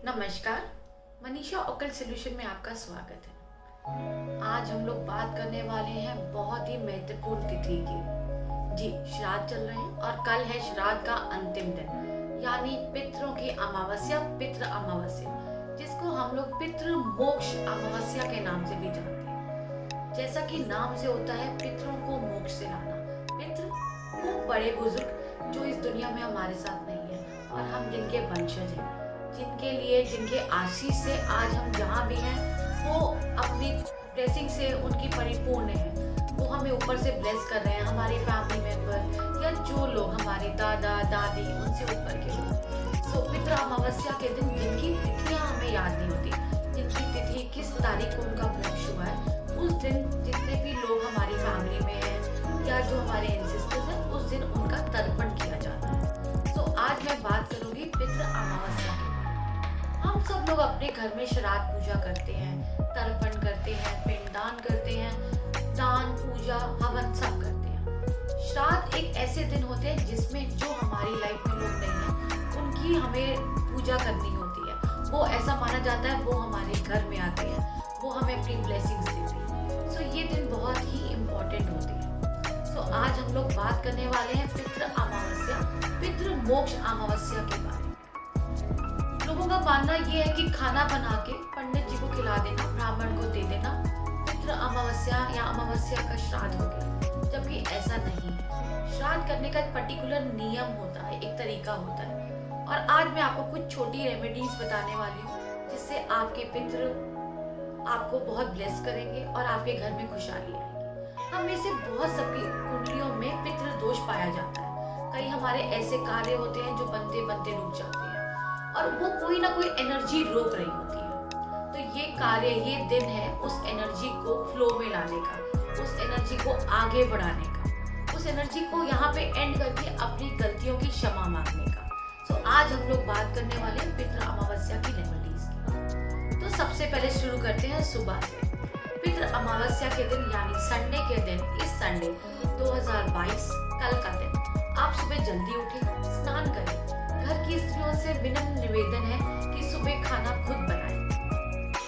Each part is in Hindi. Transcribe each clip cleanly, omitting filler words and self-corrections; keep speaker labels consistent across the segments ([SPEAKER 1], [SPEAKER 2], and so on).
[SPEAKER 1] नमस्कार। मनीषा ऑकल्ट सॉल्यूशन में आपका स्वागत है। आज हम लोग बात करने वाले हैं बहुत ही महत्वपूर्ण तिथि की। जी, श्राद्ध चल रहे हैं और कल है श्राद्ध का अंतिम दिन, यानी पितरों की अमावस्या, पितृ अमावस्या, जिसको हम लोग पितृ मोक्ष अमावस्या के नाम से भी जानते हैं। जैसा कि नाम से होता है, पितरों को मोक्ष से लाना। पितृ वो बड़े बुजुर्ग जो इस दुनिया में हमारे साथ नहीं है और हम जिनके वंशज हैं, जिनके लिए, जिनके आशीष से आज हम जहाँ भी हैं, वो अपनी ब्लेसिंग से उनकी परिपूर्ण है। वो हमें ऊपर से ब्लेस कर रहे हैं, हमारी फैमिली मेंबर या जो लोग हमारे दादा दादी उनसे ऊपर के लोग। सो पितृ अमावस्या के दिन जिनकी तिथियां हमें याद नहीं होती, जिनकी तिथि किस तारीख को उनका मोक्ष हुआ है, उस दिन जितने भी लोग हमारी फैमिली में हैं या जो हमारे एंसेस्टर्स हैं, उस दिन उनका तर्पण किया जाता है। सो आज मैं बात करूंगी पितृ अमावस्या की। हम सब लोग अपने घर में श्राद्ध पूजा करते हैं, तर्पण करते हैं, पिंडदान करते हैं, दान पूजा हवन सब करते हैं। श्राद्ध एक ऐसे दिन होते हैं जिसमें जो हमारी लाइफ में लोग नहीं हैं, उनकी हमें पूजा करनी होती है। वो ऐसा माना जाता है वो हमारे घर में आते हैं, वो हमें अपनी ब्लेसिंग्स देते हैं। सो ये दिन बहुत ही इम्पोर्टेंट होते हैं। सो आज हम लोग बात करने वाले हैं पितृ अमावस्या, पितृ मोक्ष अमावस्या के बारे में। लोगों का मानना ये है कि खाना बना के पंडित जी को खिला देना, ब्राह्मण को दे देना, पितृ अमावस्या या अमावस्या का श्राद्ध हो गया, जबकि ऐसा नहीं है। श्राद्ध करने का एक पर्टिकुलर नियम होता है, एक तरीका होता है। और आज मैं आपको कुछ छोटी रेमेडीज बताने वाली हूँ जिससे आपके पितृ आपको बहुत ब्लेस करेंगे और आपके घर में खुशहाली आएगी। हम में से बहुत सबकी कुंडलियों में पितृ दोष पाया जाता है। कई हमारे ऐसे कार्य होते हैं जो बनते बनते रुक जाते हैं और वो कोई ना कोई एनर्जी रोक रही होती है। तो ये कार्य, ये दिन है उस एनर्जी को फ्लो में लाने का, उस एनर्जी को आगे बढ़ाने का, उस एनर्जी को यहाँ पे एंड करके अपनी गलतियों की क्षमा मांगने का। सो आज हम लोग बात करने वाले हैं पितृ अमावस्या की रेमेडीज की। तो सबसे पहले शुरू करते हैं सुबह से। पितृ अमावस्या के दिन यानी संडे के दिन, इस संडे 2022 कल का दिन, आप सुबह जल्दी उठें, स्नान करें। घर की स्त्रियों से विनम्र निवेदन है कि सुबह खाना खुद बनाएं।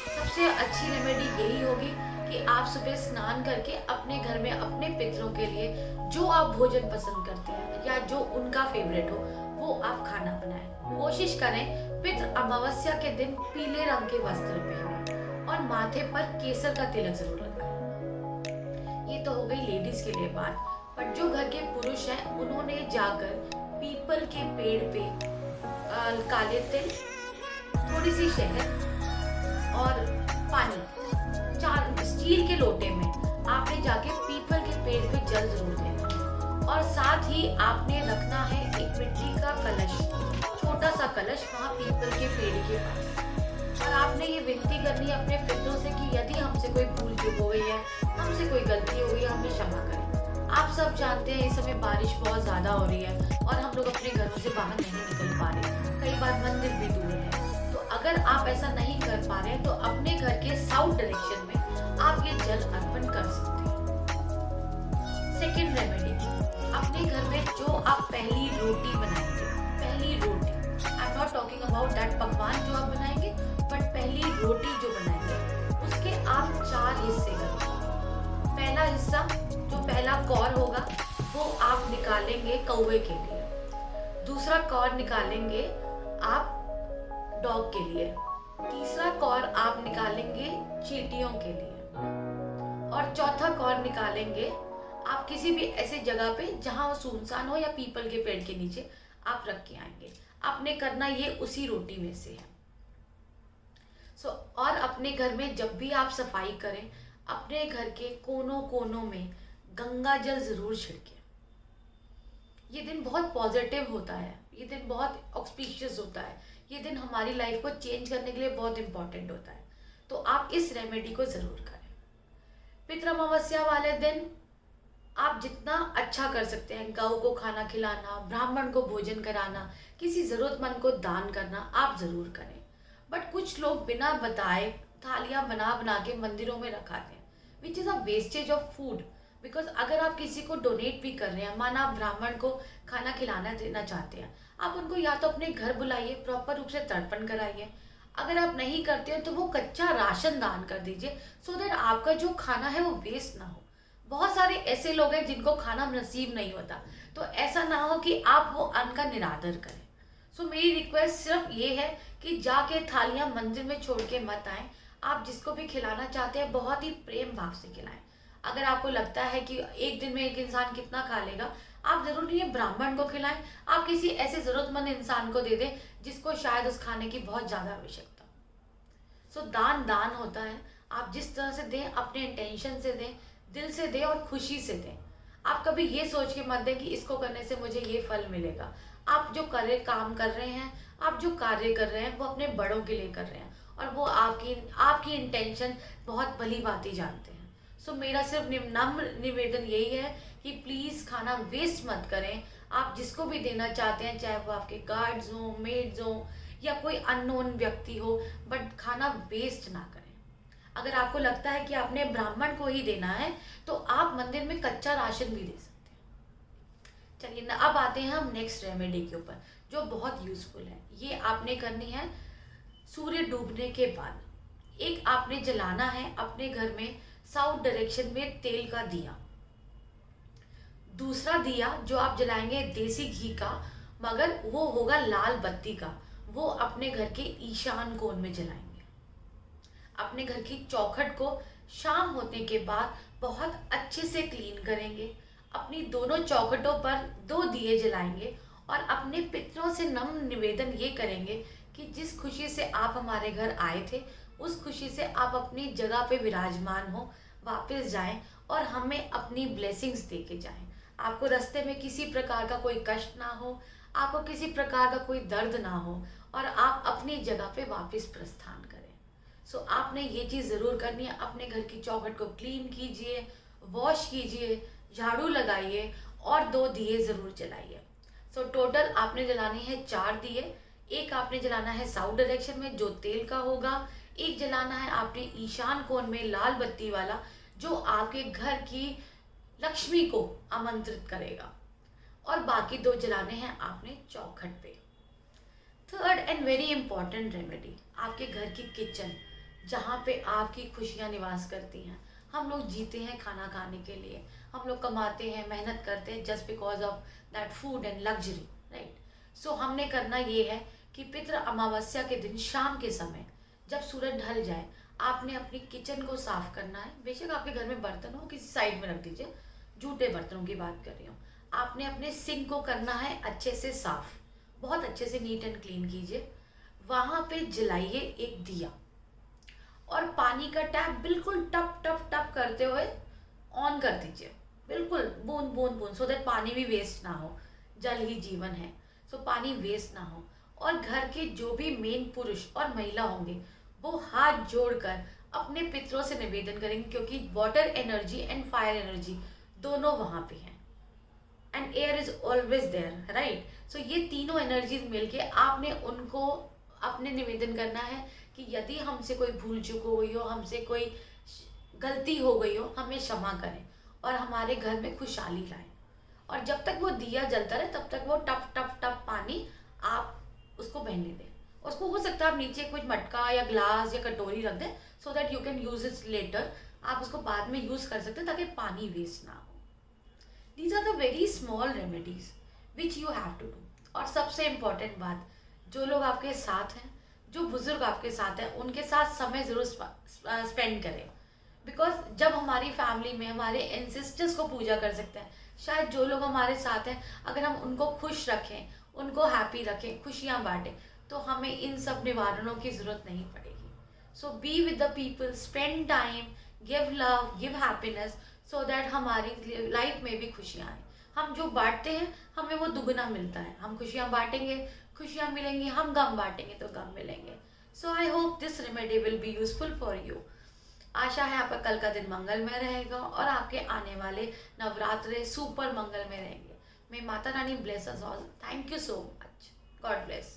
[SPEAKER 1] सबसे अच्छी रेमेडी यही होगी कि आप सुबह स्नान करके अपने घर में अपने पितरों के लिए जो आप भोजन पसंद करते हैं या जो उनका फेवरेट हो, वो आप खाना बनाएं। कोशिश करें पितृ अमावस्या के दिन पीले रंग के वस्त्र पहनें और माथे पर केसर का तिलक जरूर लगाएं। ये तो हो गई लेडीज के लिए बात, पर जो घर के पुरुष हैं उन्होंने जाकर पीपल के पेड़ पे काले तिल, थोड़ी सी शहद और पानी, 4 स्टील के लोटे में आपने जाके पीपल के पेड़ पे जल जरूर देना। और साथ ही आपने रखना है एक मिट्टी का कलश, छोटा सा कलश, वहाँ पीपल के पेड़ के पास। और आपने ये विनती करनी है अपने पितरों से कि यदि हमसे कोई भूल चूक हो गई है, हमसे कोई गलती हो गई है, हमें क्षमा करें। आप सब जानते हैं इस समय बारिश बहुत ज्यादा हो रही है और हम लोग अपने घरों से बाहर नहीं निकल पा रहे, कई बार मंदिर भी दूर है। तो अगर आप ऐसा नहीं कर पा रहे हैं तो अपने घर के साउथ डायरेक्शन में आप ये जल अर्पण कर सकते हैं। सेकेंड रेमेडी, अपने घर में जो आप पहली रोटी बनाएंगे, पहली रोटी, I am not talking about that पकवान जो आप बनाएंगे, बट पहली रोटी जो बनाएंगे उसके आप 4 हिस्से करें। पहला हिस्सा, जो पहला कौर होगा, वो आप निकालेंगे कौवे के लिए। दूसरा कौर निकालेंगे आप डॉग के लिए। तीसरा कौर आप निकालेंगे चींटियों के लिए। और चौथा कौर निकालेंगे आप किसी भी ऐसे जगह पे जहां वो सुनसान हो या पीपल के पेड़ के नीचे आप रख के आएंगे। आपने करना ये उसी रोटी में से है। और अपने घर में जब भी आप सफाई करें, अपने घर के कोनों कोनों में गंगा जल जरूर छिड़के। ये दिन बहुत पॉजिटिव होता है, ये दिन बहुत ऑस्पिशियस होता है, ये दिन हमारी लाइफ को चेंज करने के लिए बहुत इंपॉर्टेंट होता है। तो आप इस रेमेडी को जरूर करें। पितृ अमावस्या वाले दिन आप जितना अच्छा कर सकते हैं, गौ को खाना खिलाना, ब्राह्मण को भोजन कराना, किसी जरूरतमंद को दान करना, आप जरूर करें। बट कुछ लोग बिना बताए थालियां बना बना के मंदिरों में रखाते हैं, which is a wastage of food. Because अगर आप किसी को डोनेट भी कर रहे हैं, माना आप ब्राह्मण को खाना खिलाना देना चाहते हैं, आप उनको या तो अपने घर बुलाइए, प्रॉपर रूप से तर्पण कराइए, अगर आप नहीं करते हो तो वो कच्चा राशन दान कर दीजिए, सो दैट आपका जो खाना है वो वेस्ट ना हो। बहुत सारे ऐसे लोग हैं जिनको खाना नसीब नहीं होता, तो ऐसा ना हो कि आप वो अन्न का निरादर करें। सो मेरी रिक्वेस्ट सिर्फ ये है कि जाके थालियां मंदिर में छोड़ के मत आए। आप जिसको भी खिलाना चाहते हैं बहुत ही प्रेम भाव से खिलाएं। अगर आपको लगता है कि एक दिन में एक इंसान कितना खा लेगा, आप जरूर नहीं ब्राह्मण को खिलाएं, आप किसी ऐसे जरूरतमंद इंसान को दे दें जिसको शायद उस खाने की बहुत ज्यादा आवश्यकता हो। सो दान दान होता है। आप जिस तरह से दें, अपने इंटेंशन से दें, दिल से दें और खुशी से दें। आप कभी ये सोच के मत दें कि इसको करने से मुझे ये फल मिलेगा। आप जो काम कर रहे हैं, आप जो कार्य कर रहे हैं वो अपने बड़ों के लिए कर रहे हैं, और वो आपकी आपकी इंटेंशन बहुत भली भांति जानते हैं। सो मेरा सिर्फ नम्र निवेदन यही है कि प्लीज़ खाना वेस्ट मत करें। आप जिसको भी देना चाहते हैं, चाहे वो आपके गार्ड्स हों, मेड्स हों, या कोई अननोन व्यक्ति हो, बट खाना वेस्ट ना करें। अगर आपको लगता है कि आपने ब्राह्मण को ही देना है तो आप मंदिर में कच्चा राशन भी दे सकते हैं। चलिए अब आते हैं हम नेक्स्ट रेमेडी के ऊपर, जो बहुत यूजफुल है। ये आपने करनी है सूर्य डूबने के बाद। एक आपने जलाना है अपने घर में साउथ डायरेक्शन में तेल का दिया। दूसरा दिया जो आप जलाएंगे देसी घी का, मगर वो होगा लाल बत्ती का। वो अपने घर के ईशान कोण में जलाएंगे। अपने घर की चौखट को शाम होने के बाद बहुत अच्छे से क्लीन करेंगे। अपनी दोनों चौखटों पर 2 दिए जलाएंगे और अपने पितरों से नम्र निवेदन ये करेंगे कि जिस खुशी से आप हमारे घर आए थे, उस खुशी से आप अपनी जगह पे विराजमान हो, वापस जाएं और हमें अपनी ब्लेसिंग्स दे के जाएं। आपको रास्ते में किसी प्रकार का कोई कष्ट ना हो, आपको किसी प्रकार का कोई दर्द ना हो, और आप अपनी जगह पे वापस प्रस्थान करें। सो आपने ये चीज़ ज़रूर करनी है। अपने घर की चौखट को क्लीन कीजिए, वॉश कीजिए, झाड़ू लगाइए और 2 दिए ज़रूर जलाइए। सो टोटल आपने जलानी है 4 दिए। एक आपने जलाना है साउथ डायरेक्शन में जो तेल का होगा, एक जलाना है आपने ईशान कोण में लाल बत्ती वाला जो आपके घर की लक्ष्मी को आमंत्रित करेगा, और बाकी 2 जलाने हैं आपने चौखट पे। Third and very important remedy, आपके घर की किचन, जहाँ पे आपकी खुशियाँ निवास करती हैं। हम लोग जीते हैं खाना खाने के लिए, हम लोग कमाते हैं, मेहनत करते हैं just because of that food and luxury, right. So हमने करना ये है कि पितृ अमावस्या के दिन शाम के समय जब सूरज ढल जाए, आपने अपनी किचन को साफ करना है। बेशक आपके घर में बर्तन हो, किसी साइड में रख दीजिए, जूठे बर्तनों की बात कर रही हूँ। आपने अपने सिंक को करना है अच्छे से साफ, बहुत अच्छे से नीट एंड क्लीन कीजिए। वहाँ पे जलाइए एक दिया और पानी का टैप बिल्कुल टप टप टप करते हुए ऑन कर दीजिए, बिल्कुल बूंद बूंद बूंद, सो दैट पानी भी वेस्ट ना हो। जल ही जीवन है, सो पानी वेस्ट ना हो। और घर के जो भी मेन पुरुष और महिला होंगे वो हाथ जोड़कर अपने पितरों से निवेदन करेंगे, क्योंकि water energy and fire energy दोनों वहाँ पे हैं, and air is always there, right. So ये तीनों एनर्जीज मिलके आपने उनको अपने निवेदन करना है कि यदि हमसे कोई भूल चूक हो गई हो, हमसे कोई गलती हो गई हो, हमें क्षमा करें और हमारे घर में खुशहाली लाएं। और जब तक वो दिया जलता रहे तब तक वो टप टप टप पानी आप उसको बहने दें। उसको हो सकता है आप नीचे कुछ मटका या ग्लास या कटोरी रख दें, so that you can use it later. आप उसको बाद में यूज कर सकते हैं ताकि पानी वेस्ट ना हो। These are the very small remedies which you have to do. और सबसे इम्पॉर्टेंट बात, जो लोग आपके साथ हैं, जो बुजुर्ग आपके साथ हैं, उनके साथ समय ज़रूर स्पेंड करें। बिकॉज जब हमारी फैमिली में हमारे एंसेस्टर्स को पूजा कर सकते हैं, शायद जो लोग हमारे साथ हैं, अगर हम उनको खुश रखें, उनको हैप्पी रखें, खुशियाँ बांटें, तो हमें इन सब निवारणों की ज़रूरत नहीं पड़ेगी। So be with the people, spend time, give love, give happiness, so that हमारी लाइफ में भी खुशियाँ आए। हम जो बांटते हैं हमें वो दुगना मिलता है। हम खुशियाँ बांटेंगे, खुशियाँ मिलेंगी, हम गम बांटेंगे तो गम मिलेंगे। So I hope this remedy will be useful for you. आशा है आपका कल का दिन मंगलमय रहेगा और आपके आने वाले नवरात्रे सुपर मंगलमय रहेंगे। May Mata Rani bless us all. Thank you so much. God bless.